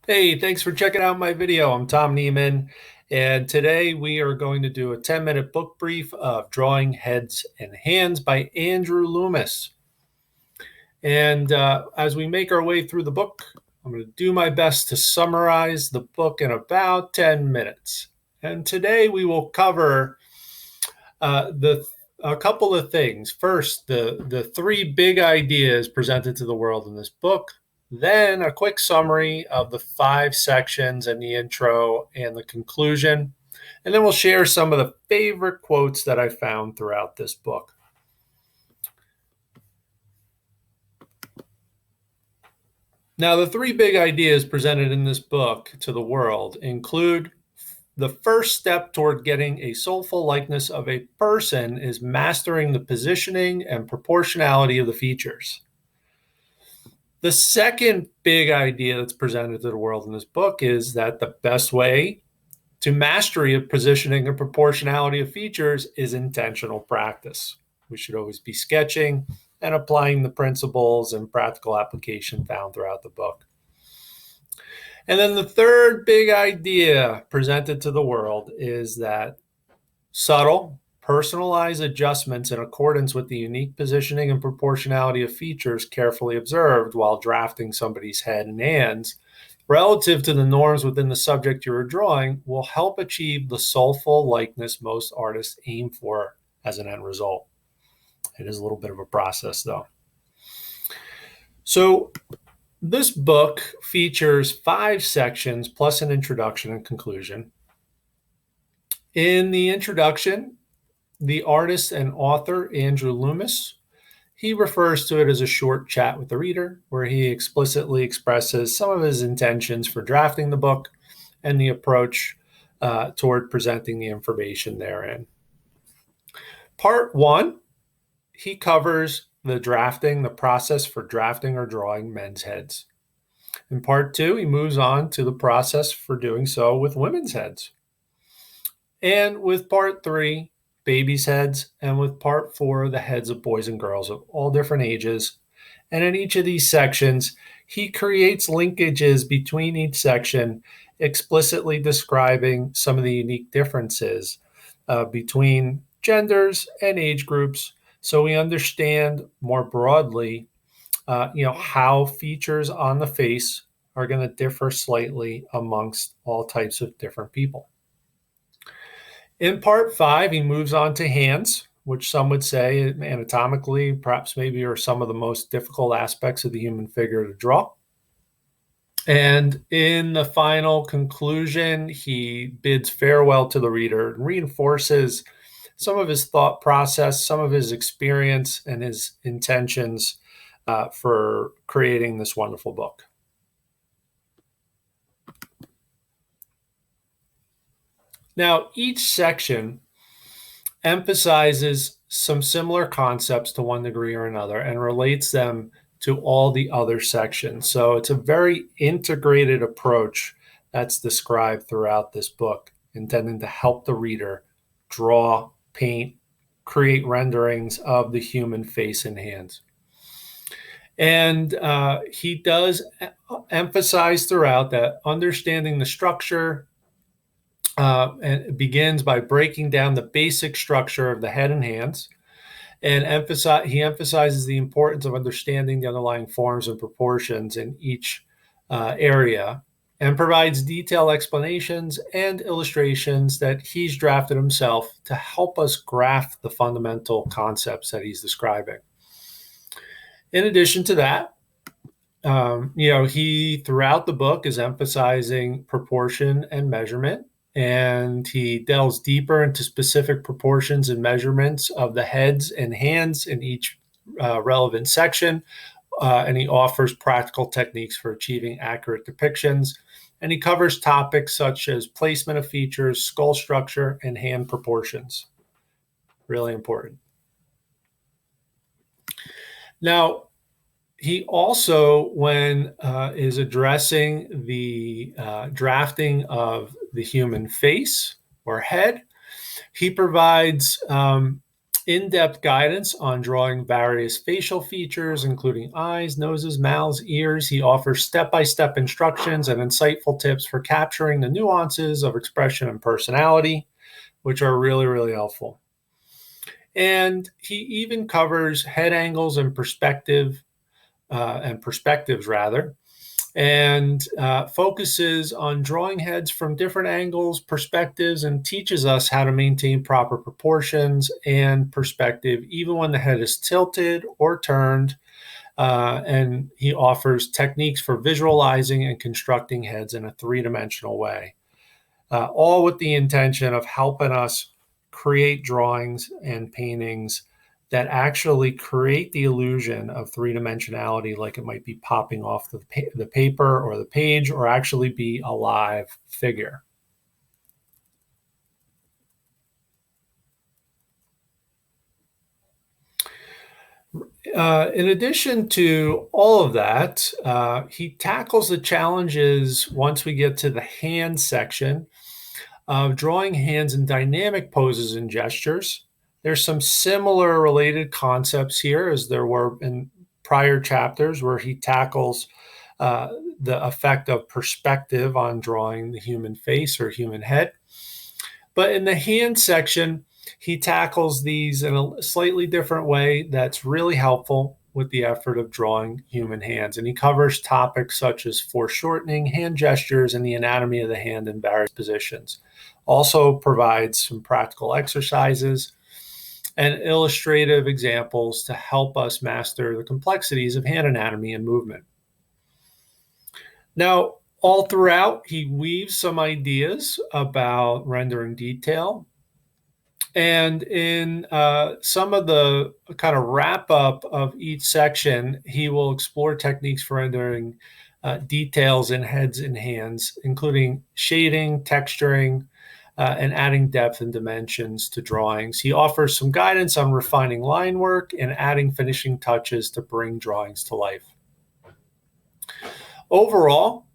Hey, thanks for checking out my video. I'm Tom Neiman, and today we are going to do a 10-minute book brief of Drawing Heads and Hands by Andrew Loomis. And as we make our way through the book, I'm going to do my best to summarize the book in about 10 minutes. And today we will cover a couple of things. First, the three big ideas presented to the world in this book. Then a quick summary of the 5 sections and the intro and the conclusion. And then we'll share some of the favorite quotes that I found throughout this book. Now, the 3 big ideas presented in this book to the world include: the first step toward getting a soulful likeness of a person is mastering the positioning and proportionality of the features. The second big idea that's presented to the world in this book is that the best way to mastery of positioning and proportionality of features is intentional practice. We should always be sketching and applying the principles and practical application found throughout the book. And then the third big idea presented to the world is that subtle, personalized adjustments in accordance with the unique positioning and proportionality of features carefully observed while drafting somebody's head and hands relative to the norms within the subject you are drawing will help achieve the soulful likeness most artists aim for as an end result. It is a little bit of a process, though. So this book features 5 sections plus an introduction and conclusion. In the introduction, the artist and author, Andrew Loomis, he refers to it as a short chat with the reader, where he explicitly expresses some of his intentions for drafting the book and the approach toward presenting the information therein. Part 1, he covers the process for drafting or drawing men's heads. In part 2, he moves on to the process for doing so with women's heads. And with part 3, babies' heads, and with part 4, the heads of boys and girls of all different ages. And in each of these sections, he creates linkages between each section, explicitly describing some of the unique differences between genders and age groups, so we understand more broadly how features on the face are going to differ slightly amongst all types of different people. In part 5, he moves on to hands, which some would say anatomically, perhaps maybe are some of the most difficult aspects of the human figure to draw. And in the final conclusion, he bids farewell to the reader and reinforces some of his thought process, some of his experience, and his intentions for creating this wonderful book. Now, each section emphasizes some similar concepts to one degree or another and relates them to all the other sections. So it's a very integrated approach that's described throughout this book, intending to help the reader draw, paint, create renderings of the human face and hands. And he does emphasize throughout that understanding the structure and it begins by breaking down the basic structure of the head and hands. And he emphasizes the importance of understanding the underlying forms and proportions in each area, and provides detailed explanations and illustrations that he's drafted himself to help us grasp the fundamental concepts that he's describing. In addition to that, he throughout the book is emphasizing proportion and measurement, and he delves deeper into specific proportions and measurements of the heads and hands in each relevant section, and he offers practical techniques for achieving accurate depictions, and he covers topics such as placement of features, skull structure, and hand proportions. Really important. Now, he also, when is addressing the drafting of the human face or head, he provides in-depth guidance on drawing various facial features, including eyes, noses, mouths, ears. He offers step-by-step instructions and insightful tips for capturing the nuances of expression and personality, which are really, really helpful. And he even covers head angles and perspectives rather, and focuses on drawing heads from different angles, perspectives, and teaches us how to maintain proper proportions and perspective, even when the head is tilted or turned. And he offers techniques for visualizing and constructing heads in a three-dimensional way, all with the intention of helping us create drawings and paintings that actually create the illusion of three-dimensionality, like it might be popping off the paper or the page, or actually be a live figure. In addition to all of that, he tackles the challenges once we get to the hand section of drawing hands in dynamic poses and gestures. There's some similar related concepts here as there were in prior chapters, where he tackles the effect of perspective on drawing the human face or human head. But in the hand section, he tackles these in a slightly different way that's really helpful with the effort of drawing human hands. And he covers topics such as foreshortening, hand gestures, and the anatomy of the hand in various positions. Also provides some practical exercises and illustrative examples to help us master the complexities of hand anatomy and movement. Now, all throughout, he weaves some ideas about rendering detail. And in some of the kind of wrap up of each section, he will explore techniques for rendering details in heads and hands, including shading, texturing, and adding depth and dimensions to drawings. He offers some guidance on refining line work and adding finishing touches to bring drawings to life. Overall,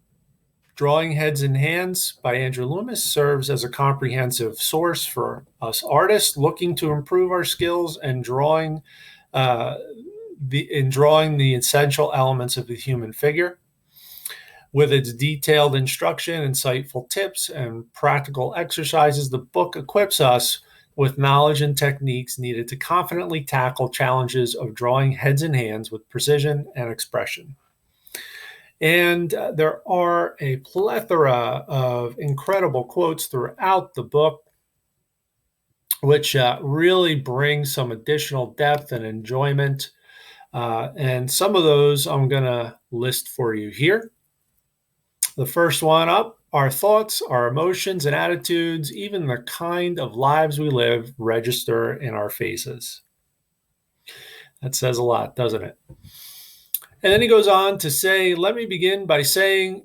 Drawing Heads and Hands by Andrew Loomis serves as a comprehensive source for us artists looking to improve our skills and drawing the essential elements of the human figure. With its detailed instruction, insightful tips, and practical exercises, the book equips us with knowledge and techniques needed to confidently tackle challenges of drawing heads and hands with precision and expression. And there are a plethora of incredible quotes throughout the book, which really bring some additional depth and enjoyment. And some of those I'm going to list for you here. The first one up: our thoughts, our emotions and attitudes, even the kind of lives we live, register in our faces. That says a lot, doesn't it? And then he goes on to say, let me begin by saying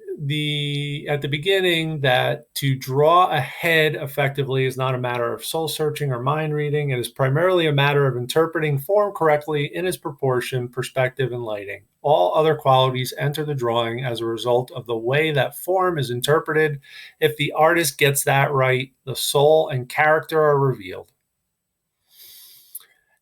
at the beginning that to draw a head effectively is not a matter of soul searching or mind reading. It is primarily a matter of interpreting form correctly in its proportion, perspective, and lighting. All other qualities enter the drawing as a result of the way that form is interpreted. If the artist gets that right, the soul and character are revealed.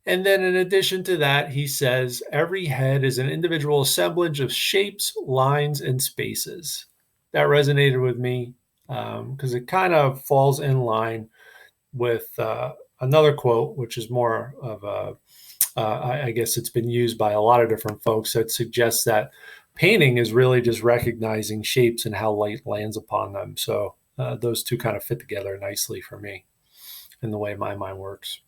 And then in addition to that, he says, every head is an individual assemblage of shapes, lines, and spaces. That resonated with me because it kind of falls in line with another quote, which is more of I guess it's been used by a lot of different folks, that suggests that painting is really just recognizing shapes and how light lands upon them. So those two kind of fit together nicely for me in the way my mind works.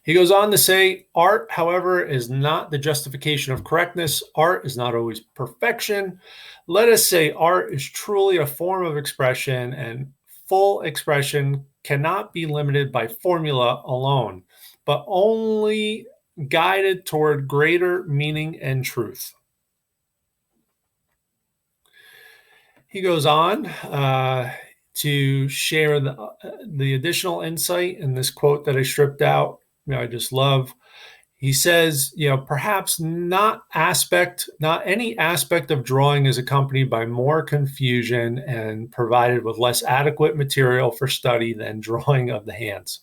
He goes on to say, art, however, is not the justification of correctness. Art is not always perfection. Let us say art is truly a form of expression, and full expression cannot be limited by formula alone, but only guided toward greater meaning and truth. He goes on to share the additional insight in this quote that I stripped out. I just love. He says, perhaps not any aspect of drawing is accompanied by more confusion and provided with less adequate material for study than drawing of the hands.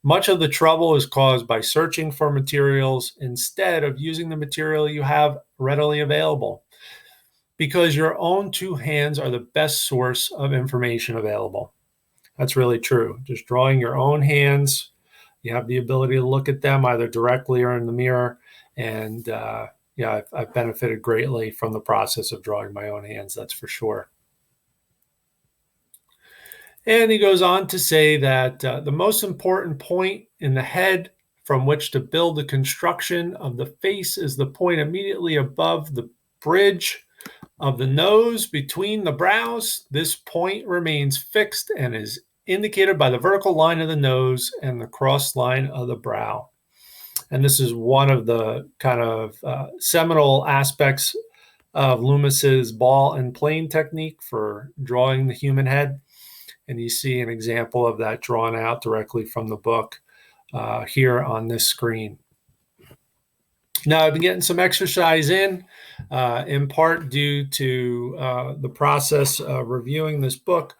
Much of the trouble is caused by searching for materials instead of using the material you have readily available, because your own two hands are the best source of information available. That's really true. Just drawing your own hands, you have the ability to look at them either directly or in the mirror. And yeah, I've benefited greatly from the process of drawing my own hands, that's for sure. And he goes on to say that the most important point in the head from which to build the construction of the face is the point immediately above the bridge of the nose between the brows. This point remains fixed and is indicated by the vertical line of the nose and the cross line of the brow. And this is one of the kind of seminal aspects of Loomis's ball and plane technique for drawing the human head. And you see an example of that drawn out directly from the book here on this screen. Now, I've been getting some exercise in part due to the process of reviewing this book,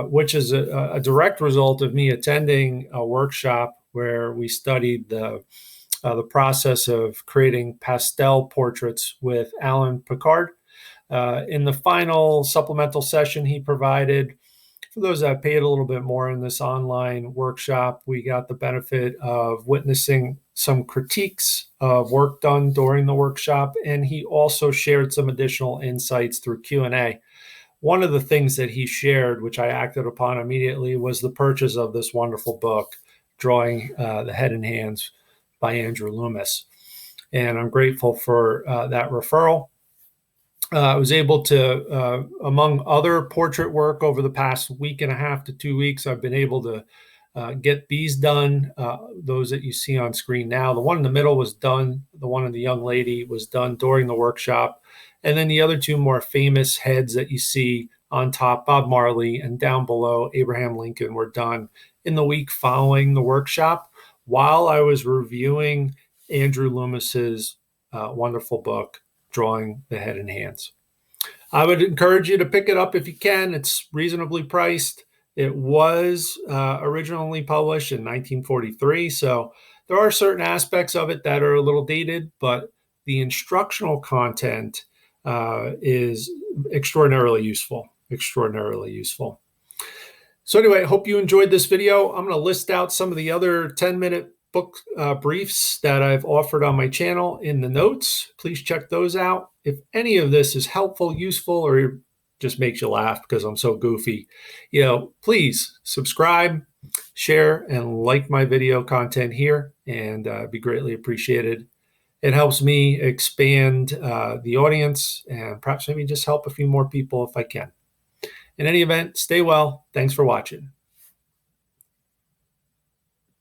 which is a direct result of me attending a workshop where we studied the process of creating pastel portraits with Alan Picard. In the final supplemental session he provided, for those that paid a little bit more in this online workshop, we got the benefit of witnessing some critiques of work done during the workshop, and he also shared some additional insights through Q&A. One of the things that he shared, which I acted upon immediately, was the purchase of this wonderful book, Drawing the Head and Hands by Andrew Loomis. And I'm grateful for that referral. I was able to, among other portrait work over the past week and a half to 2 weeks, I've been able to get these done, those that you see on screen now. The one in the middle was done. The one of the young lady was done during the workshop. And then the other two more famous heads that you see on top, Bob Marley, and down below, Abraham Lincoln, were done in the week following the workshop while I was reviewing Andrew Loomis's wonderful book, Drawing the Head and Hands. I would encourage you to pick it up if you can. It's reasonably priced. It was originally published in 1943, so there are certain aspects of it that are a little dated, but the instructional content is extraordinarily useful, extraordinarily useful. So anyway, I hope you enjoyed this video. I'm going to list out some of the other 10-minute book briefs that I've offered on my channel in the notes. Please check those out. If any of this is helpful, useful, or just makes you laugh because I'm so goofy, please subscribe, share, and like my video content here, and it'd be greatly appreciated. It helps me expand the audience and perhaps maybe just help a few more people if I can. In any event, stay well. Thanks for watching.